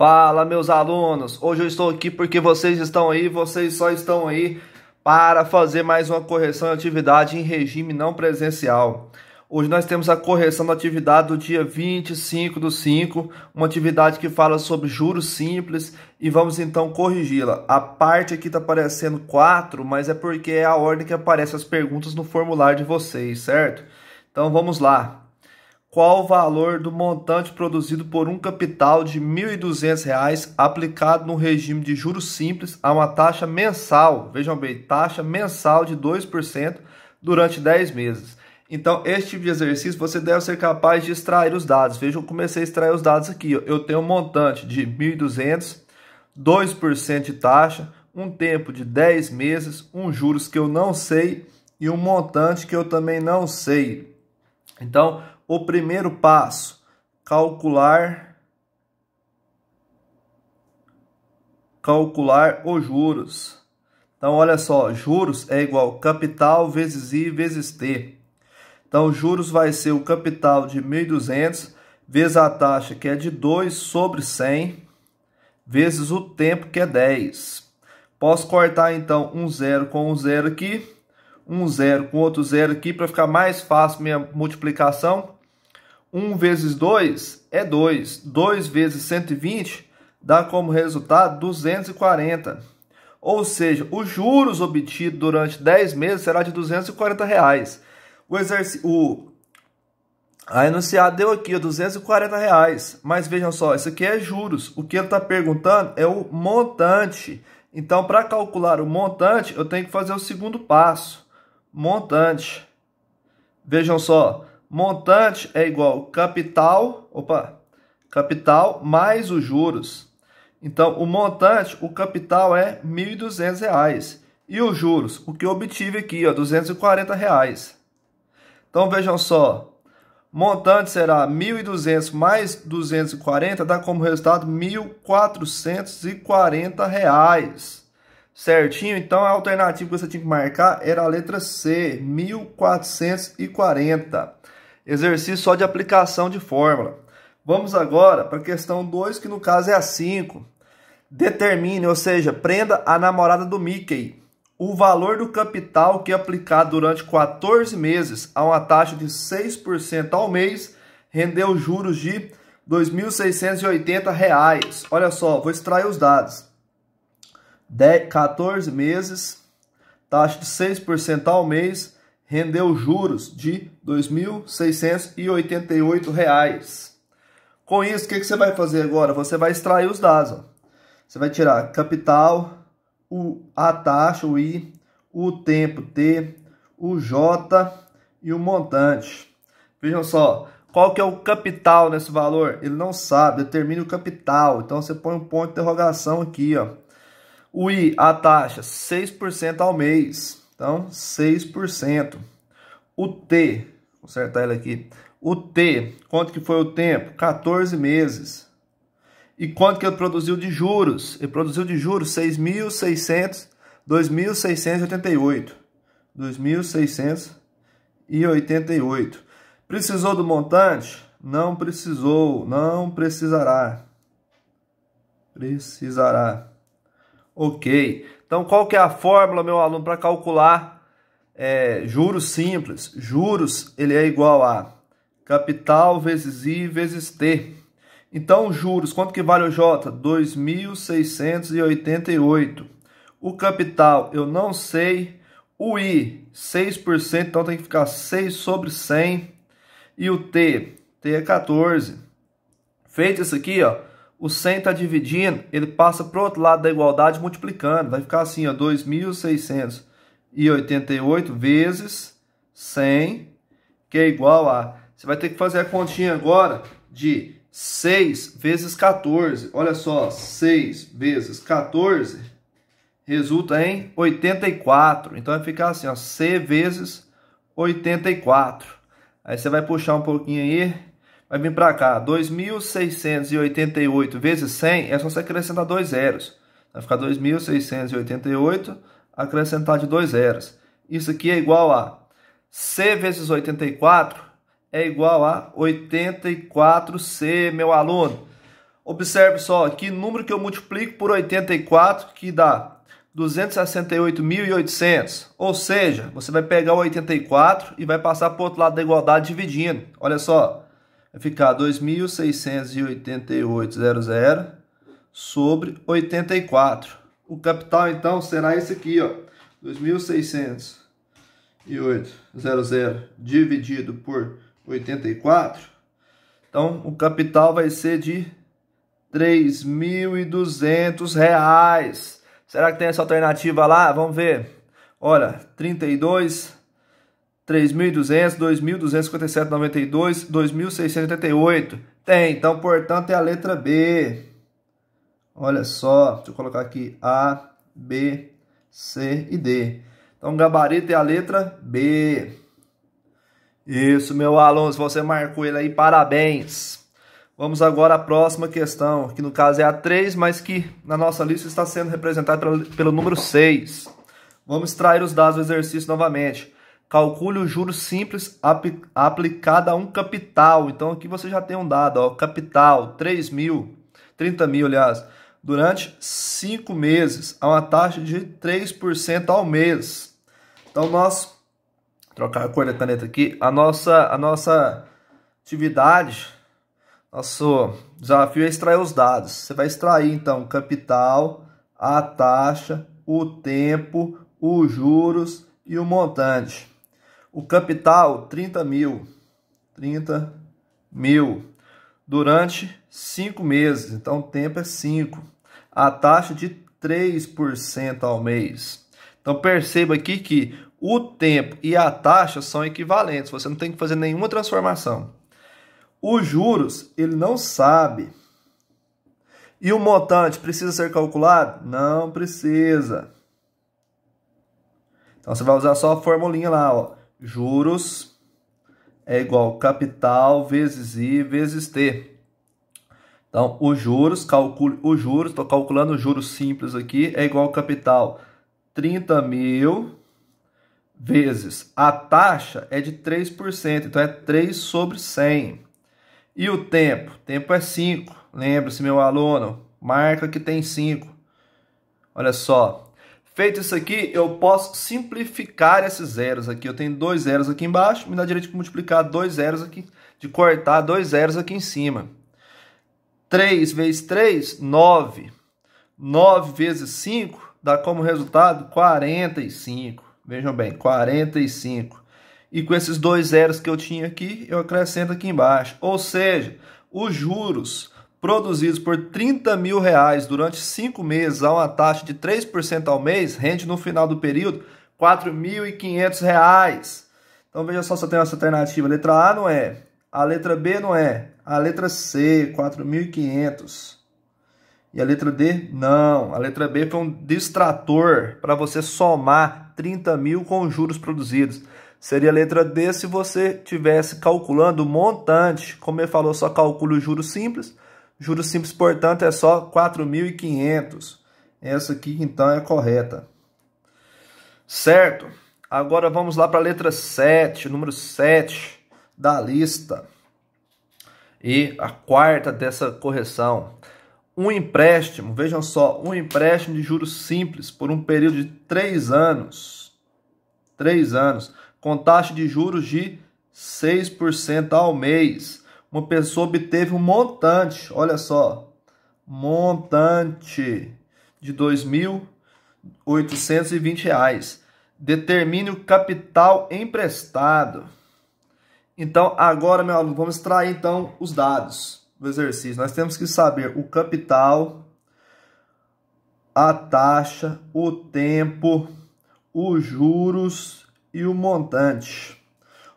Fala, meus alunos! Hoje eu estou aqui porque vocês só estão aí para fazer mais uma correção de atividade em regime não presencial. Hoje nós temos a correção da atividade do dia 25/5, uma atividade que fala sobre juros simples e vamos então corrigi-la. A parte aqui está aparecendo 4, mas é porque é a ordem que aparecem as perguntas no formulário de vocês, certo? Então vamos lá. Qual o valor do montante produzido por um capital de R$ 1.200 aplicado no regime de juros simples a uma taxa mensal, vejam bem, taxa mensal de 2% durante 10 meses? Então, este tipo de exercício você deve ser capaz de extrair os dados. Vejam, eu comecei a extrair os dados aqui. Eu tenho um montante de 1.200, 2% de taxa, um tempo de 10 meses, um juros que eu não sei e um montante que eu também não sei. Então, o primeiro passo, calcular os juros. Então, olha só, juros é igual capital vezes I vezes T. Então, juros vai ser o capital de 1.200 vezes a taxa, que é de 2 sobre 100, vezes o tempo, que é 10. Posso cortar, então, um zero com um zero aqui, um zero com outro zero aqui, para ficar mais fácil minha multiplicação. 1 vezes 2 é 2. 2 vezes 120 dá como resultado 240. Ou seja, os juros obtidos durante 10 meses será de R$ 240. A enunciado deu aqui, R$ 240. Mas vejam só, isso aqui é juros. O que ele está perguntando é o montante. Então, para calcular o montante, eu tenho que fazer o segundo passo. Montante. Vejam só. Montante é igual capital mais os juros. Então, o montante, o capital é R$ 1.200. E os juros, o que eu obtive aqui, ó, R$ 240. Então, vejam só, montante será 1.200 mais 240, dá como resultado R$ 1.440. Certinho? Então, a alternativa que você tinha que marcar era a letra C, 1.440. Exercício só de aplicação de fórmula. Vamos agora para a questão 2, que no caso é a 5. Determine, ou seja, prenda a namorada do Mickey. O valor do capital que é aplicado durante 14 meses a uma taxa de 6% ao mês rendeu juros de R$ 2.680. Olha só, vou extrair os dados. 14 meses, taxa de 6% ao mês, rendeu juros de R$ 2.688. Com isso, o que você vai fazer agora? Você vai extrair os dados. Ó. Você vai tirar capital, a taxa, o I, o tempo, T, o J e o montante. Vejam só, qual que é o capital nesse valor? Ele não sabe, determine o capital. Então, você põe um ponto de interrogação aqui, ó. O I, a taxa, 6% ao mês. Então, 6%. O T, vou consertar ele aqui. O T, quanto que foi o tempo? 14 meses. E quanto que ele produziu de juros? Ele produziu de juros 2.688. 2.688. Precisou do montante? Não precisou, não precisará. Precisará. Ok, então qual que é a fórmula, meu aluno, para calcular juros simples? Juros, ele é igual a capital vezes I vezes T. Então, juros, quanto que vale o J? 2.688. O capital, eu não sei. O I, 6%, então tem que ficar 6 sobre 100. E o T é 14. Feito isso aqui, ó. O 100 está dividindo, ele passa para o outro lado da igualdade multiplicando. Vai ficar assim, ó, 2.688 vezes 100, que é igual a... Você vai ter que fazer a continha agora de 6 vezes 14. Olha só, 6 vezes 14 resulta em 84. Então vai ficar assim, ó, C vezes 84. Aí você vai puxar um pouquinho aí. Vai vir para cá, 2.688 vezes 100, é só você acrescentar 2 zeros. Vai ficar 2.688, acrescentar de 2 zeros. Isso aqui é igual a C vezes 84, é igual a 84C, meu aluno. Observe só, que número que eu multiplico por 84, que dá 268.800. Ou seja, você vai pegar o 84 e vai passar para o outro lado da igualdade dividindo. Olha só, vai ficar 2.688,00 sobre 84. O capital, então, será esse aqui, ó, 2.608,00 dividido por 84. Então, o capital vai ser de R$3.200. Será que tem essa alternativa lá? Vamos ver. Olha, 32, 3.200, 2.257,92, 2.688. Tem, então, portanto, é a letra B. Olha só, deixa eu colocar aqui A, B, C e D. Então, o gabarito é a letra B. Isso, meu aluno, se você marcou ele aí, parabéns. Vamos agora à próxima questão, que no caso é a 3, mas que na nossa lista está sendo representada pelo número 6. Vamos extrair os dados do exercício novamente. Calcule o juros simples aplicado a um capital. Então aqui você já tem um dado, ó, capital, 30 mil, aliás, durante 5 meses, a uma taxa de 3% ao mês. Então nós, trocar a cor da caneta aqui, a nossa atividade, nosso desafio é extrair os dados. Você vai extrair então o capital, a taxa, o tempo, os juros e o montante. O capital, 30 mil durante 5 meses, então o tempo é 5. A taxa de 3% ao mês. Então perceba aqui que o tempo e a taxa são equivalentes, você não tem que fazer nenhuma transformação. Os juros, ele não sabe. E o montante precisa ser calculado? Não precisa. Então você vai usar só a formulinha lá, ó. Juros é igual capital vezes I vezes T. Então, os juros, calcule os juros, estou calculando os juros simples aqui, é igual capital 30 mil vezes a taxa é de 3%, então é 3 sobre 100. E o tempo? Tempo é 5. Lembre-se, meu aluno, marca que tem 5. Olha só. Feito isso aqui, eu posso simplificar esses zeros aqui. Eu tenho 2 zeros aqui embaixo, me dá direito de multiplicar 2 zeros aqui, de cortar 2 zeros aqui em cima. 3 vezes 3, 9. 9 vezes 5 dá como resultado 45. Vejam bem, 45. E com esses 2 zeros que eu tinha aqui, eu acrescento aqui embaixo. Ou seja, os juros produzidos por 30 mil reais durante 5 meses a uma taxa de 3% ao mês, rende no final do período R$ 4.500. Então veja só se eu tenho essa alternativa. A letra A não é, a letra B não é, a letra C, 4.500. E a letra D, não. A letra B foi um distrator para você somar 30 mil com os juros produzidos. Seria a letra D se você estivesse calculando o montante. Como ele falou, só calcule o juros simples. Juros simples, portanto, é só 4.500. Essa aqui, então, é a correta. Certo? Agora vamos lá para a letra 7, número 7 da lista. E a quarta dessa correção. Um empréstimo, vejam só, um empréstimo de juros simples por um período de 3 anos. 3 anos, com taxa de juros de 6% ao mês. Uma pessoa obteve um montante, olha só, montante de R$ 2.820. Determine o capital emprestado. Então, agora, meu aluno, vamos extrair então os dados do exercício. Nós temos que saber o capital, a taxa, o tempo, os juros e o montante.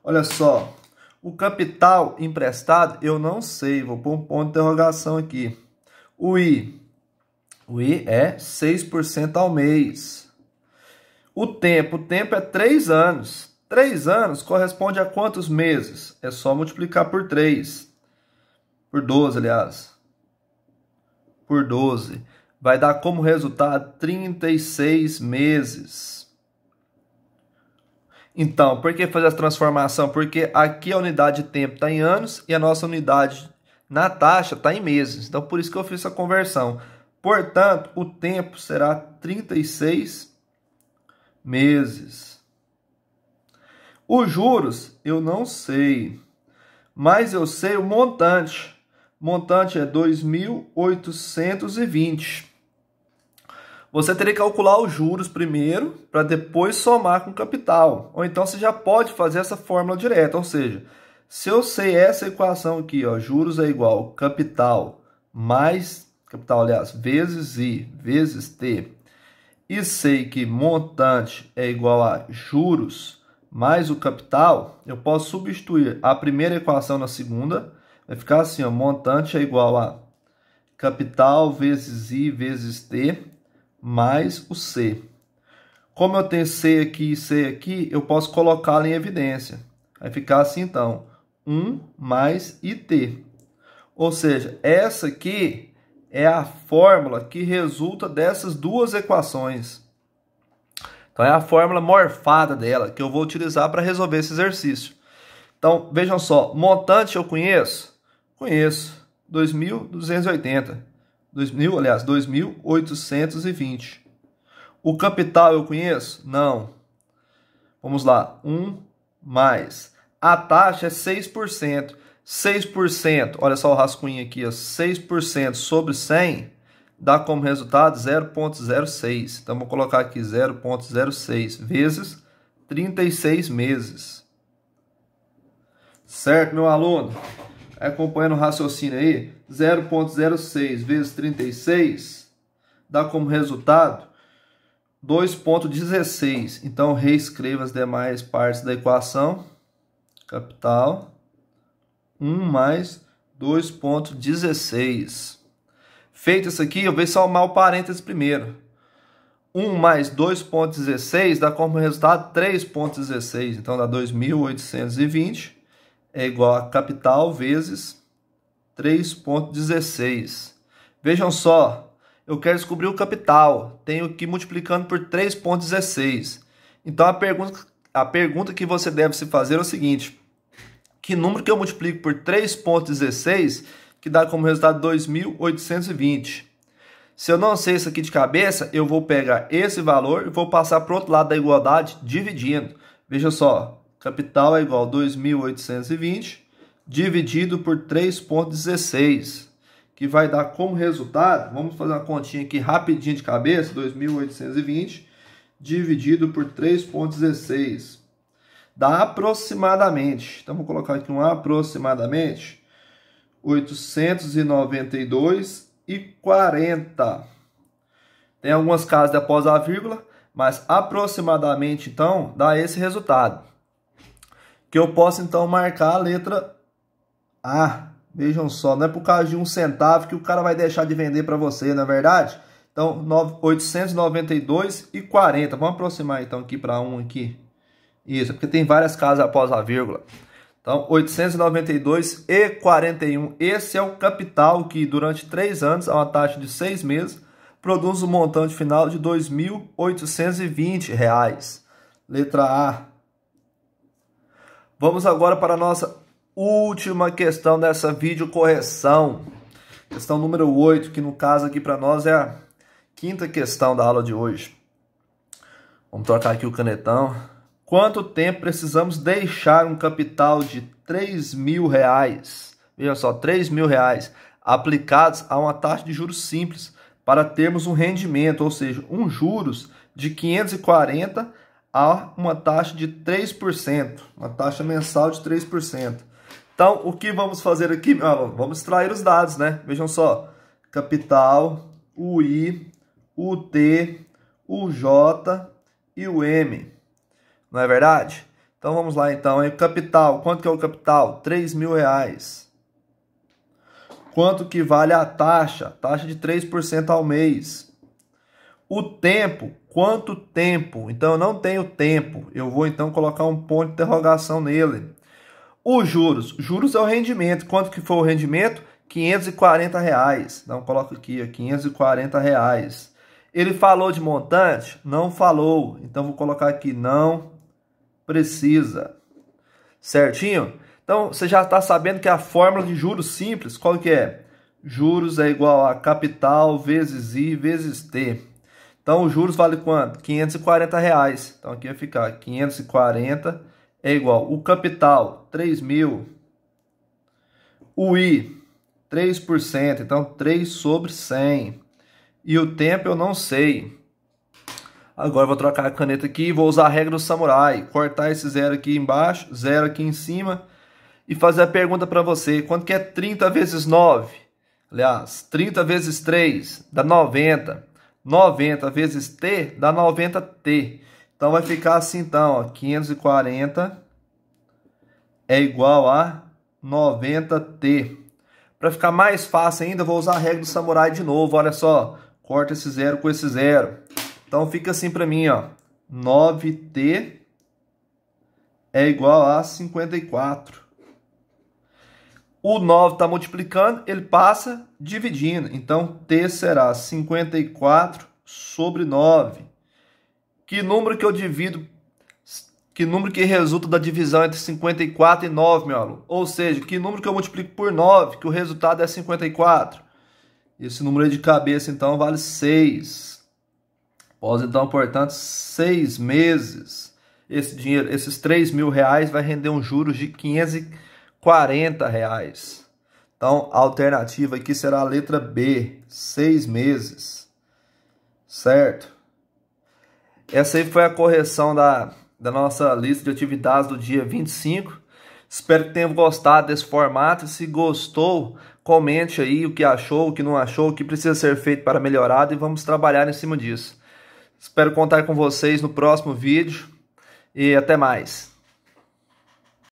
Olha só, o capital emprestado eu não sei, vou pôr um ponto de interrogação aqui. O I é 6% ao mês. O tempo é 3 anos. 3 anos corresponde a quantos meses? É só multiplicar por 3. Por 12, aliás. Por 12. Vai dar como resultado 36 meses. Então, por que fazer essa transformação? Porque aqui a unidade de tempo está em anos e a nossa unidade na taxa está em meses. Então, por isso que eu fiz essa conversão. Portanto, o tempo será 36 meses. Os juros, eu não sei. Mas eu sei o montante. O montante é 2.820. Você teria que calcular os juros primeiro, para depois somar com o capital. Ou então você já pode fazer essa fórmula direta. Ou seja, se eu sei essa equação aqui, ó, juros é igual capital mais, capital aliás, vezes I vezes T, e sei que montante é igual a juros mais o capital, eu posso substituir a primeira equação na segunda, vai ficar assim, ó, montante é igual a capital vezes I vezes T, mais o C. Como eu tenho C aqui e C aqui, eu posso colocá-lo em evidência. Vai ficar assim, então, 1 mais IT. Ou seja, essa aqui é a fórmula que resulta dessas duas equações. Então, é a fórmula morfada dela, que eu vou utilizar para resolver esse exercício. Então, vejam só, montante eu conheço? Conheço, 2.280. 2.820. O capital eu conheço? Não. Vamos lá. 1 mais. A taxa é 6%. 6%, olha só o rascunho aqui, ó, 6% sobre 100 dá como resultado 0,06. Então, vou colocar aqui 0,06 vezes 36 meses. Certo, meu aluno? Acompanhando o raciocínio aí, 0,06 vezes 36 dá como resultado 2,16. Então, reescreva as demais partes da equação. Capital 1 mais 2,16. Feito isso aqui, eu vou somar o parênteses primeiro. 1 mais 2,16 dá como resultado 3,16. Então, dá 2.820. É igual a capital vezes 3,16. Vejam só, eu quero descobrir o capital. Tenho que ir multiplicando por 3,16. Então, a pergunta que você deve se fazer é o seguinte. Que número que eu multiplico por 3,16 que dá como resultado 2.820? Se eu não sei isso aqui de cabeça, eu vou pegar esse valor e vou passar para o outro lado da igualdade dividindo. Veja só. Capital é igual a 2.820 dividido por 3,16, que vai dar como resultado, vamos fazer uma continha aqui rapidinho de cabeça, 2.820 dividido por 3,16, dá aproximadamente, então vou colocar aqui um aproximadamente, 892,40. Tem algumas casas de após a vírgula, mas aproximadamente, então, dá esse resultado. Que eu posso, então, marcar a letra A. Vejam só, não é por causa de 1 centavo que o cara vai deixar de vender para você, não é verdade? Então, 892,40. Vamos aproximar, então, aqui para 1 aqui. Isso, porque tem várias casas após a vírgula. Então, 892,41. Esse é o capital que, durante 3 anos, a uma taxa de 6 meses, produz um montante final de R$ 2.820. Letra A. Vamos agora para a nossa última questão dessa videocorreção. Questão número 8, que no caso aqui para nós é a quinta questão da aula de hoje. Vamos trocar aqui o canetão. Quanto tempo precisamos deixar um capital de R$3.000? Veja só, R$3.000 aplicados a uma taxa de juros simples para termos um rendimento, ou seja, um juros de 540 a uma taxa de 3%, uma taxa mensal de 3%. Então, o que vamos fazer aqui, meu aluno? Vamos extrair os dados, né? Vejam só, capital, o I, o T, o J e o M. Não é verdade? Então, vamos lá, então. Aí, capital, quanto que é o capital? R$3.000. Quanto que vale a taxa? Taxa de 3% ao mês. O tempo, quanto tempo? Então, eu não tenho tempo. Eu vou, então, colocar um ponto de interrogação nele. Os juros. Juros é o rendimento. Quanto que foi o rendimento? R$540. Então, coloco aqui, R$540. Ele falou de montante? Não falou. Então, vou colocar aqui, não precisa. Certinho? Então, Então, você já está sabendo que a fórmula de juros simples, qual que é? Juros é igual a capital vezes I vezes T. Então, os juros vale quanto? R$540. Então, aqui vai ficar 540 é igual. O capital, 3.000. O I, 3%. Então, 3 sobre 100. E o tempo eu não sei. Agora eu vou trocar a caneta aqui e vou usar a regra do samurai. Cortar esse zero aqui embaixo, zero aqui em cima. E fazer a pergunta para você. Quanto que é 30 vezes 9? Aliás, 30 vezes 3 dá 90. 90 vezes T dá 90T. Então vai ficar assim, então, ó, 540 é igual a 90T. Para ficar mais fácil ainda, eu vou usar a regra do samurai de novo. Olha só, corta esse zero com esse zero. Então fica assim para mim, ó, 9T é igual a 54. O 9 está multiplicando, ele passa dividindo. Então, T será 54 sobre 9. Que número que eu divido? Que número que resulta da divisão entre 54 e 9, meu aluno? Ou seja, que número que eu multiplico por 9, que o resultado é 54? Esse número aí de cabeça, então, vale 6. Após, então, portanto, 6 meses. Esse dinheiro, esses R$3.000 vai render um juros de R$540. Então, a alternativa aqui será a letra B, 6 meses. Certo? Essa aí foi a correção da nossa lista de atividades do dia 25. Espero que tenham gostado desse formato. Se gostou, comente aí o que achou, o que não achou, o que precisa ser feito para melhorar e vamos trabalhar em cima disso. Espero contar com vocês no próximo vídeo e até mais.